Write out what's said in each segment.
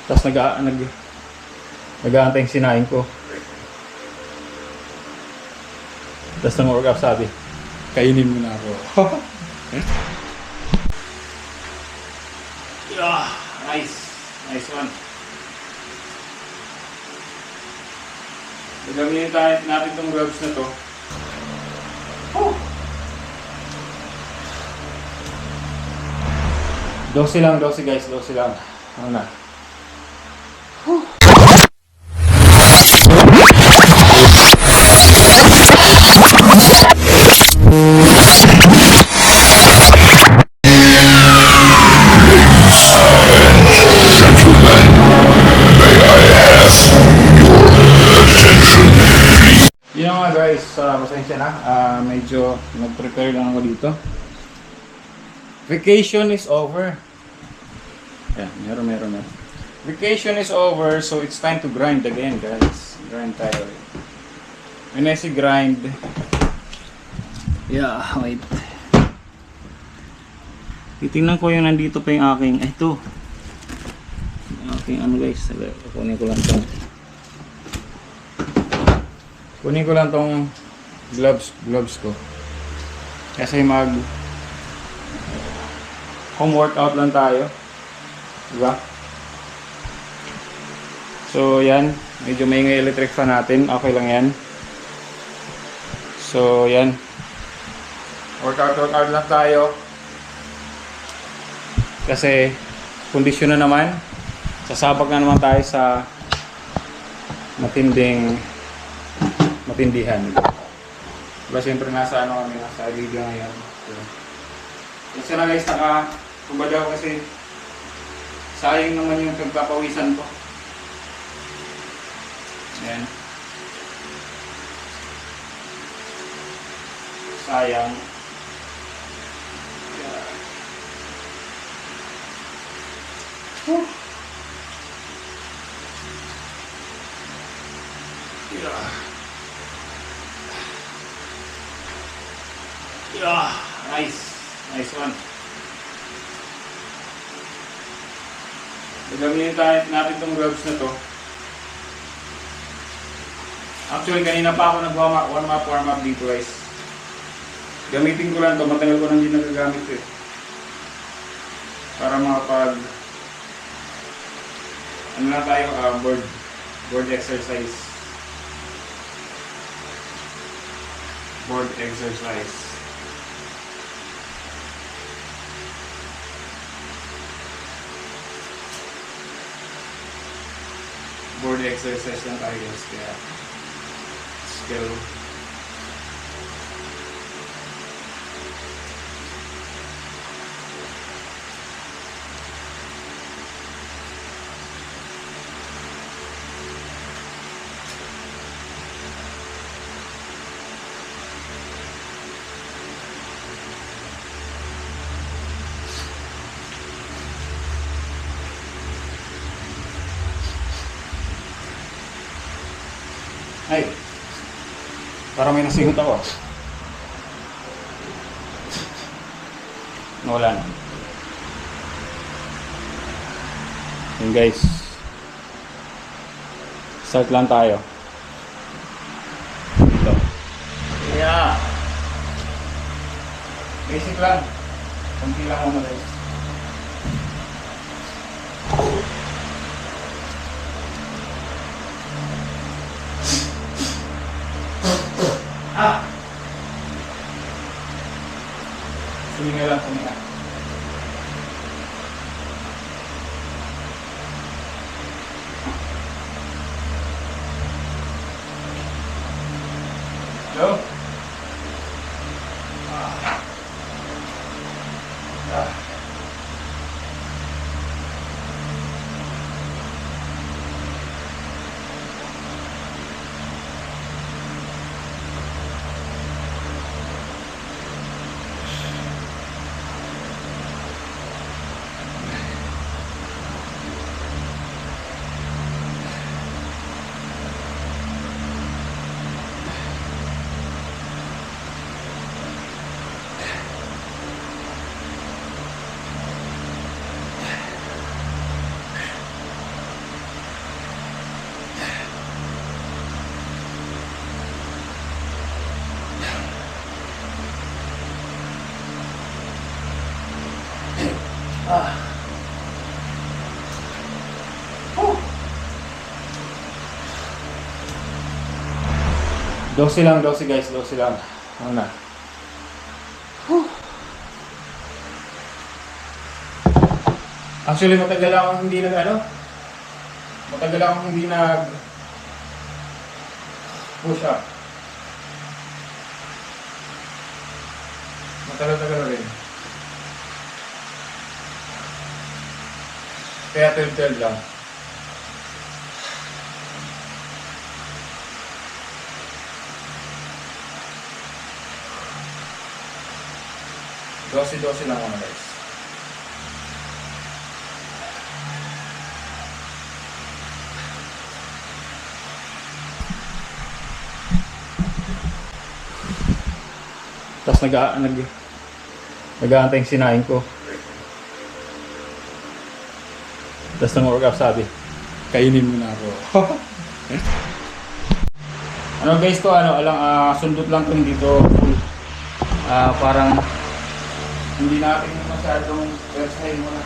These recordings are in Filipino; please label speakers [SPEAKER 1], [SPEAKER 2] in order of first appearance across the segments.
[SPEAKER 1] Tapos nag-aantay yung sinain ko. Tapos nang work up sabi, kainin mo na ako. Yeah, nice. Nice one. Gagamitin natin itong gloves na to. Dose lang, dose guys, dose lang. Ano na? Yun nga guys, pasensya na. Medyo nag-prepare lang ako dito. Vacation is over. Yeah, meron. Vacation is over, so it's time to grind again, guys. Grind tayo. When I say grind, yeah, wait. Titingnan ko yung nandito pa yung aking, ito. Aking ano guys, kunin ko lang tong gloves ko. Kasi home workout lang tayo. Diba? So yan, medyo may electric fan natin, okay lang yan. So yan, workout lang tayo. Kasi kondisyon na naman, sasabak na naman tayo sa matindihan. Diba siyempre nasa video ngayon. Kasi na guys, nakakubadaw kasi sayang naman yung pagpapawisan ko. Ayan. Sayang. Yeah. Yeah, nice one. Gagamitin natin itong gloves na to. Actually, kanina pa ako nag-warm up dito guys. Gamitin ko lang to, matagal ko nang hindi nagagamit eh. Para ano na tayo, board exercise. Board exercise. Board exercise lang tayo guys, kaya let's go. Ay, parang may nasingot ako. Wala na. Yun guys. Start lang tayo. Ito. Yeah. Basic lang. Kunti lang ako guys. Suminga lang, suminga. Hello? 12 lang, 12 guys, 12 lang. Ano na? Actually, matagal akong hindi matagal akong hindi push up. Matagal-tagal rin. Kaya 12 lang. Dosi lang ako guys. Tapos nag-aantay yung sinain ko. Tapos nang workout sabi, kainin mo na ako. Ano guys to, sundot lang to dito. Parang hindi natin masyadong exercise muna.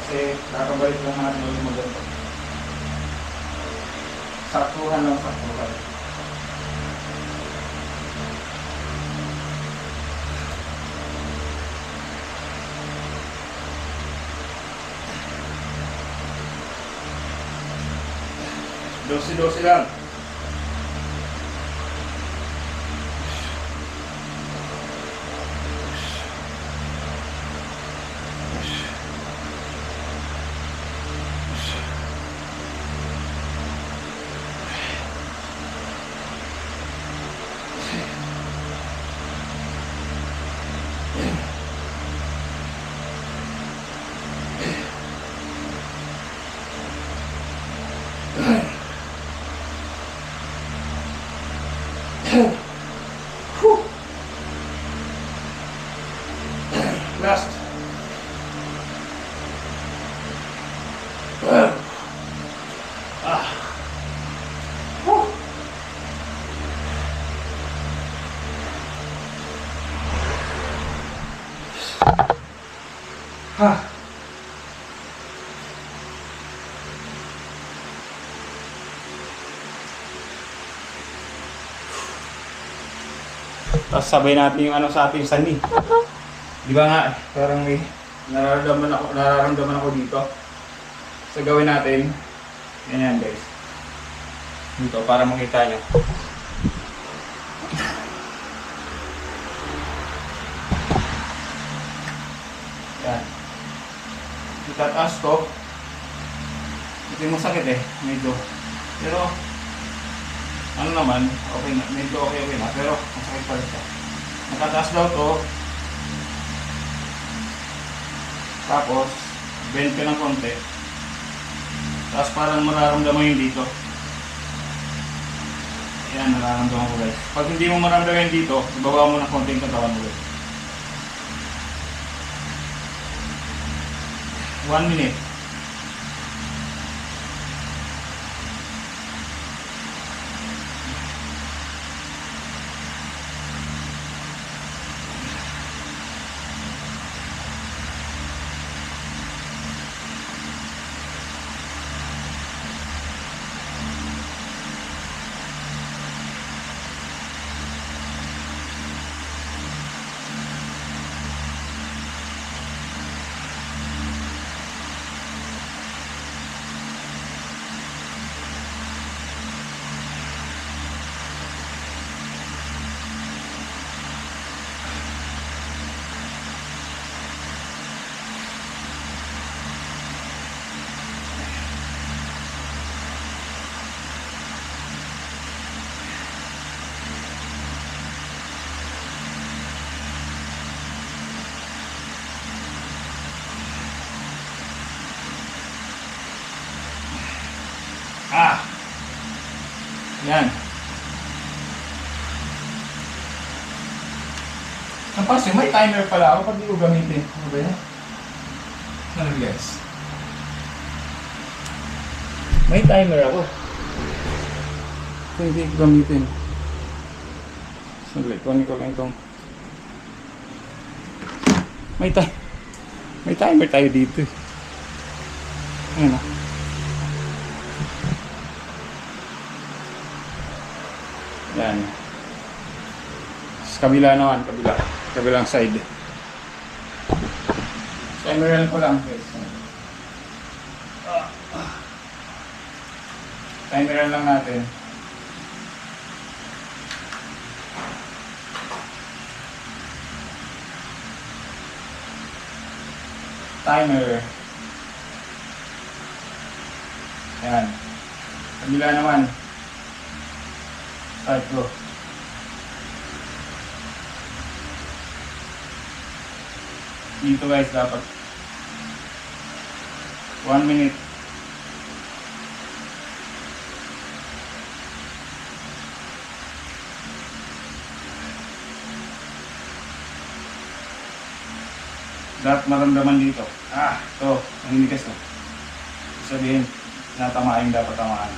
[SPEAKER 1] Kasi kakabalik lang natin yung maganda. Saktuhan lang, saktuhan. Dosi lang. Last. Tapos sabay natin yung sa ating sani. Di ba nga, parang may nararamdaman ako dito. So gawin natin, ganyan guys. Dito, para makita nyo. Yan. Itataas to. Ito yung masakit medyo. Pero, ano naman, okay na, medyo okay na. Pero, masakit pa rin siya. Nakataas daw to. Tapos, bend ka ng konti. Tapos parang mararamdaman yung dito. Ayan, nararamdaman ko guys. Pag hindi mo mararamdaman yung dito, ibaba mo ng konti yung katawan mo guys. 1 minute. Yan. Tapos may timer pala ako pag di ko gamitin. Ano ba yan? Ano guys? May timer ako. Hindi ko gamitin. Saglit, kunin ko lang itong may timer tayo dito. Ayan o. Yan. Sa kabila naman, kabilang side. Timer ko lang guys. Timer lang natin. Timer. Yan. Kabila naman. Start ko. Dito guys dapat 1 minute. Dapat maramdaman dito. Ito. Nangingigas to. Sabihin, natamaan yung dapat tamaan.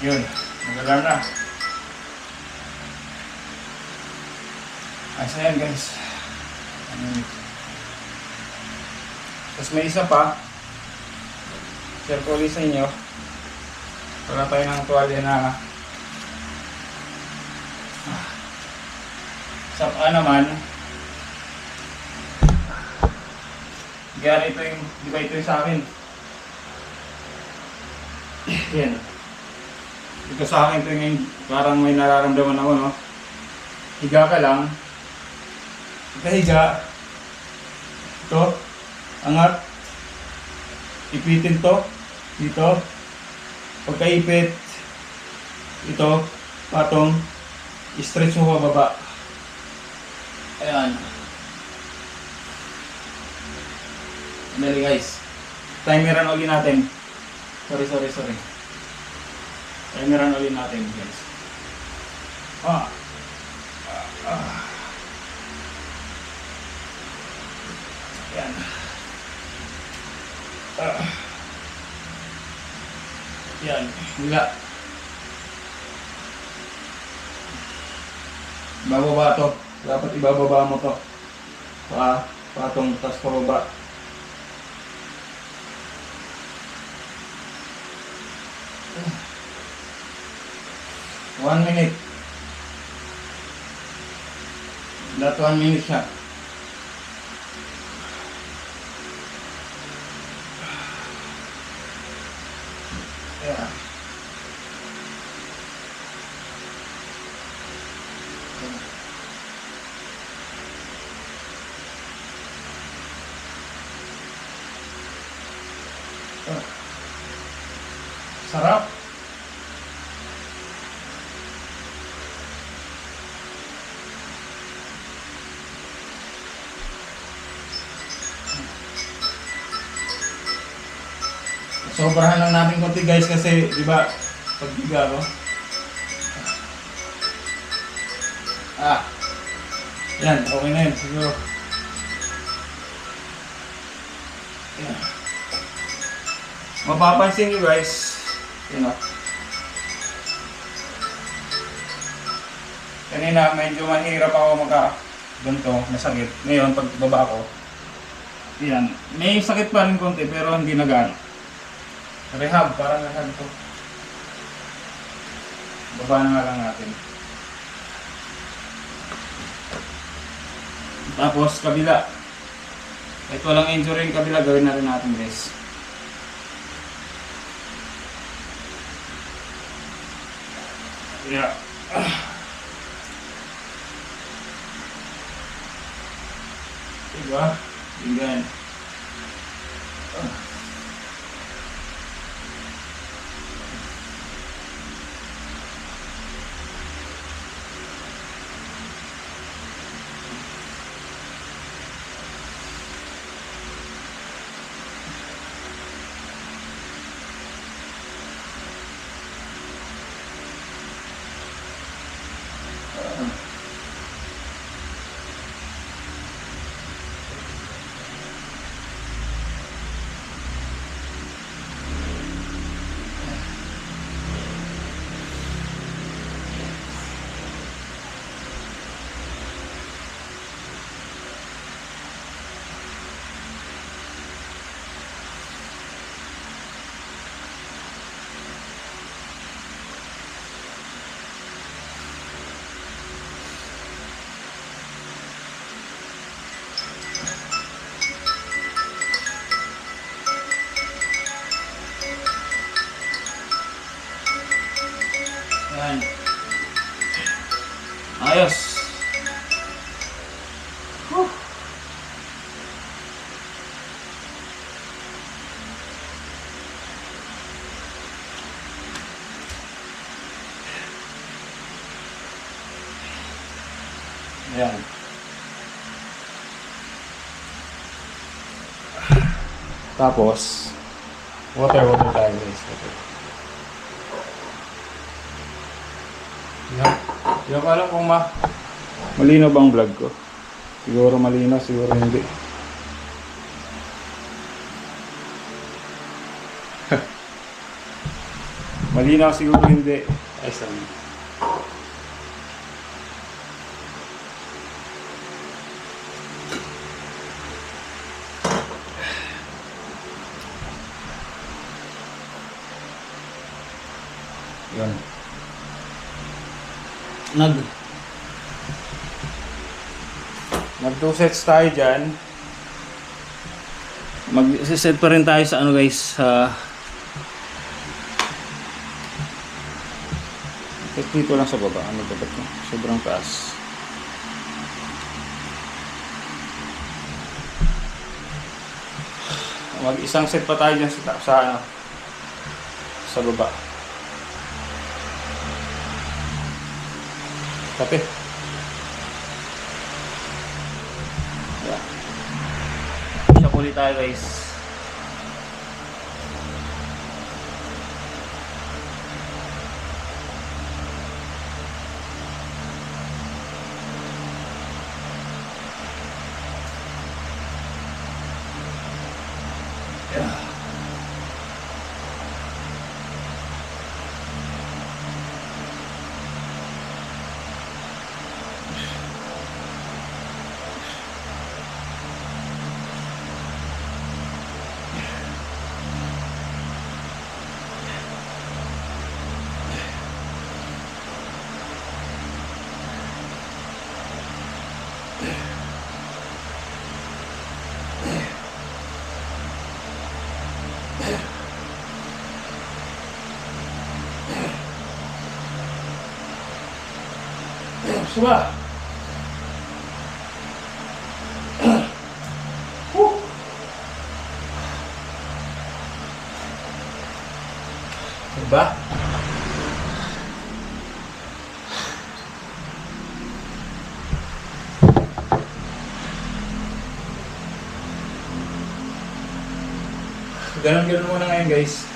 [SPEAKER 1] Yun, nag-alarm na. Ayos na yan guys. Tapos may isa pa. Share ko ulit sa inyo. Wala tayo ng tuwalya na sa paa naman. Gaya ito yung, di ba ito yung sa akin? Yan. Ito sa akin, ito yung parang may nararamdaman ako, no? Higa ka lang. Ikahiga. Ito. Angat. Ipitin to. Dito. Pagkaipit. Ito. Patong. I-stretch mo pababa. Ayan. Dali guys. Timeran ulit natin. Sorry. Timeran ulit natin guys. Yan. Yan. Hila. Bababa to. Dapat ibababa mo to. Patong tas pababa. One minute. Lahat 1 minute siya. Yeah. Sarap. Sobrahan lang natin konti guys kasi di ba pagbiga ko. Yan, okay na yun. Siguro. Yan. Mapapansin nyo guys, you know, kanina medyo mahirap ako ganito, masakit. Ngayon, pag baba ko, yan, may sakit pa rin konti pero hindi na gaano. Rehab, parang rehab ito. Baba na nga lang natin. Tapos, kabila. Kahit walang injury yung kabila, gawin na rin natin guys. Yeah. Diba? Tinggan. Yan. Tapos, water tayo guys. Water. Yan. Hindi ko alam kung malinaw bang vlog ko. Siguro malinaw, siguro hindi. Malinaw, siguro hindi. Ay, sorry. Yun. Nag 2 sets tayo dyan. Mag-set pa rin tayo sa ano guys, sa dito lang sa baba. Ano ba ito? Sobrang taas. Mag-isang set pa tayo dyan sa ano, sa baba. Kape. Yeah. Siya ulit tayo guys. Yeah. Suba. Diba? Ganon muna ngayon guys.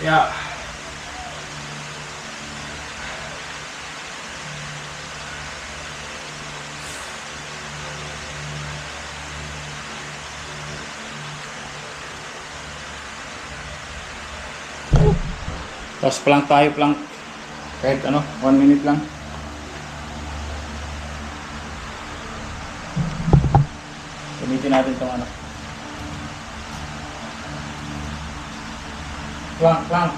[SPEAKER 1] Yeah. Tapos plank tayo, plank. Kahit ano, 1 minute lang. Gamitin natin itong ano. Plank.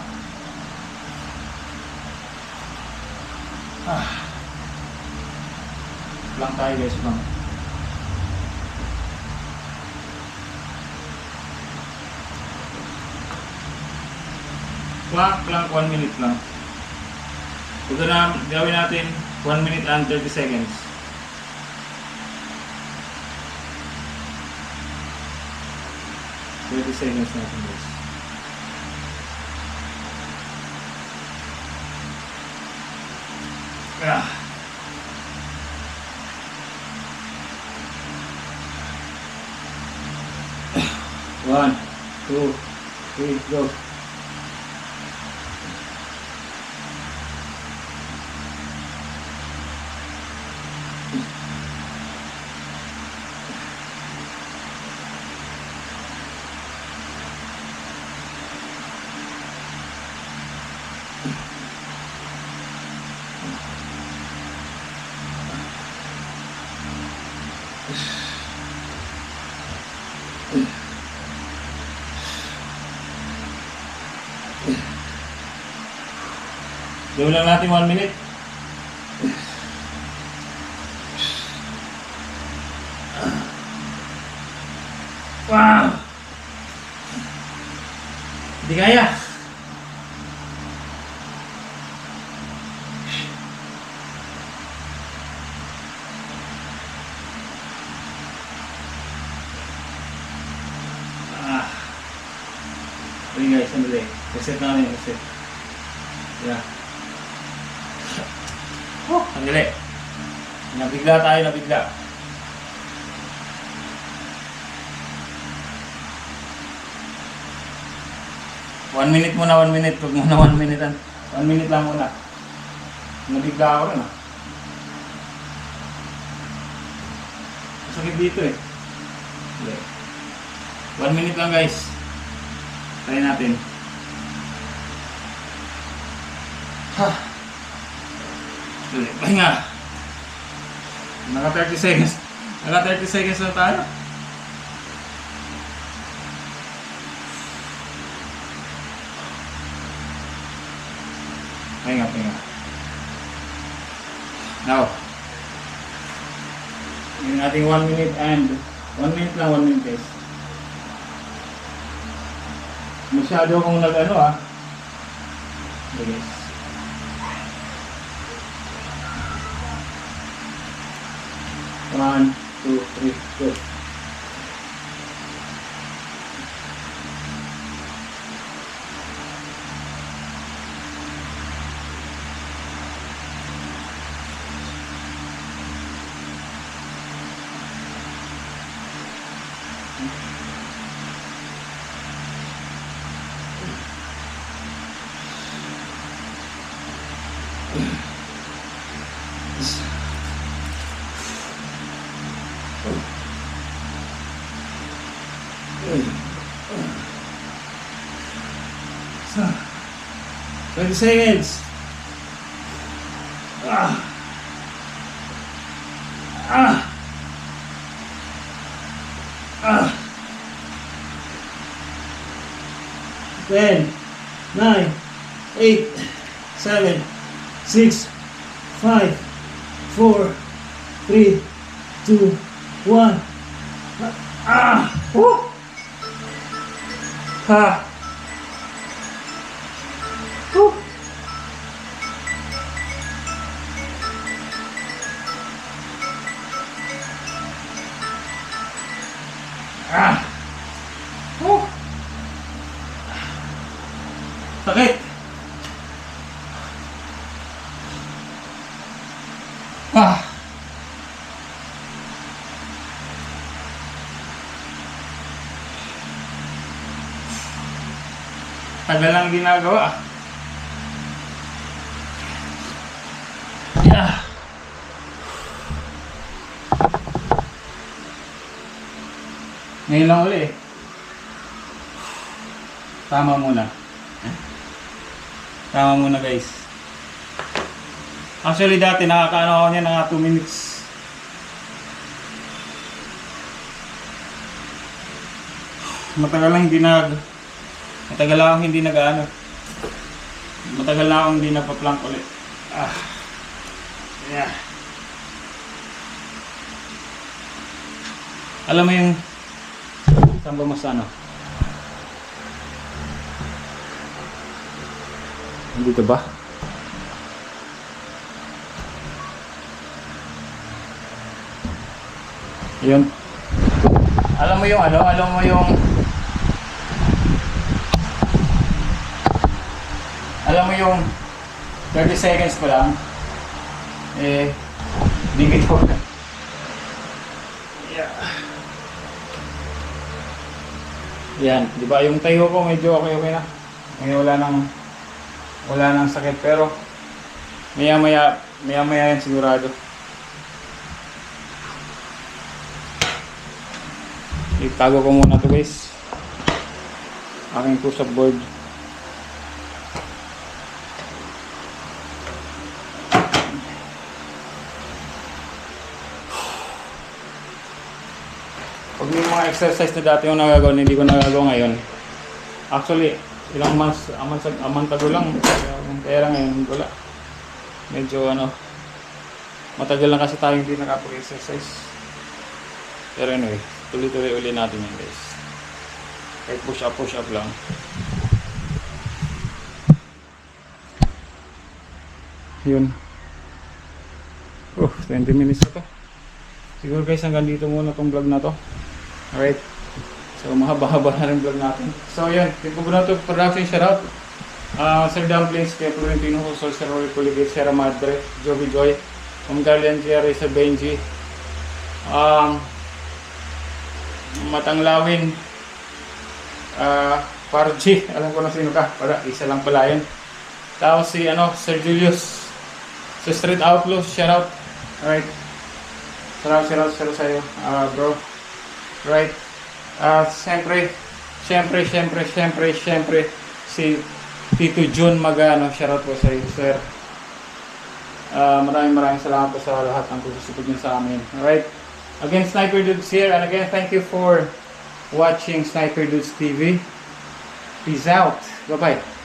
[SPEAKER 1] Plank tayo guys, plank. Plank 1 minute lang. Ito na, gawin natin 1 minute and 30 seconds. Seconds natin guys. One, two, three, go. Gawin lang natin 1 minute. Wow! Hindi kaya. Okay guys, sandali. Reset natin, reset. Yeah. Sandali. Nabigla tayo, nabigla. One minute muna, 1 minute. Huwag muna 1 minute. 1 minute lang muna. Nabigla ako rin Sakit dito eh. 1 minute lang guys. Try natin. Pahinga. Naka 30 seconds. Naka 30 seconds na tayo. Pahinga, pahinga. Now, yung ating 1 minute and 1 minute lang, 1 minute guys. Masyado akong nag-ano Okay guys. One, two, three, go. So, 20 seconds. Ah. 10, 9, 8, 7, 6, 5, 4, 3, 2, 1. Woo! Woo! Woo! Sakit! Tagal lang ginagawa. Ngayon lang uli eh. Tama muna. Tama muna guys. Actually dati nakakaano ako niya ng 2 minutes. Matagal lang hindi Matagal na akong hindi nag-ano. Matagal na akong hindi nagpa-plank ulit. Yeah. Alam mo yung saan ba mas ano? Dito ba? Yun. Alam mo yung ano? Alam mo yung Alam mo yung 30 seconds pa lang dikit ko. Yeah. Yan, di ba yung tayo ko medyo okay na. Ngayon wala nang sakit pero maya yan sigurado. Itago ko muna to guys. Aking push-up board. Pag may mga exercise na dati yung nagagawa, hindi ko nagagawa ngayon. Actually, ilang months, amantago lang. Kaya ngayon, wala. Medyo matagal lang kasi tayo hindi nakapag-exercise. Pero anyway, tuloy-tuloy uli natin yan guys. Kahit push up lang. Yun. 20 minutes na to. Siguro guys, hanggang dito muna tong vlog na to. Alright. So, mahaba-haba na rin vlog natin. So, yun. Team Kubunato Production, shoutout. Sir Dumplings, kay Florentino Huso, Sir Roy Puligit, Sierra Madre, Jovi Joy, Darlian Jerry, sa Benji. Matanglawin, Parji, alam ko na sino ka, para isa lang pala yun. Tapos si Sir Julius, sa Street Outlaws, shoutout. Alright. Shout out sa'yo, bro. Right. Siyempre, si Tito Jun Magano, shoutout po sa iyo, sir. Maraming salamat po sa lahat ng pagsusuport niyo sa amin. Alright. Again, Sniper Dudes here, and again, thank you for watching Sniper Dudes TV. Peace out. Bye-bye.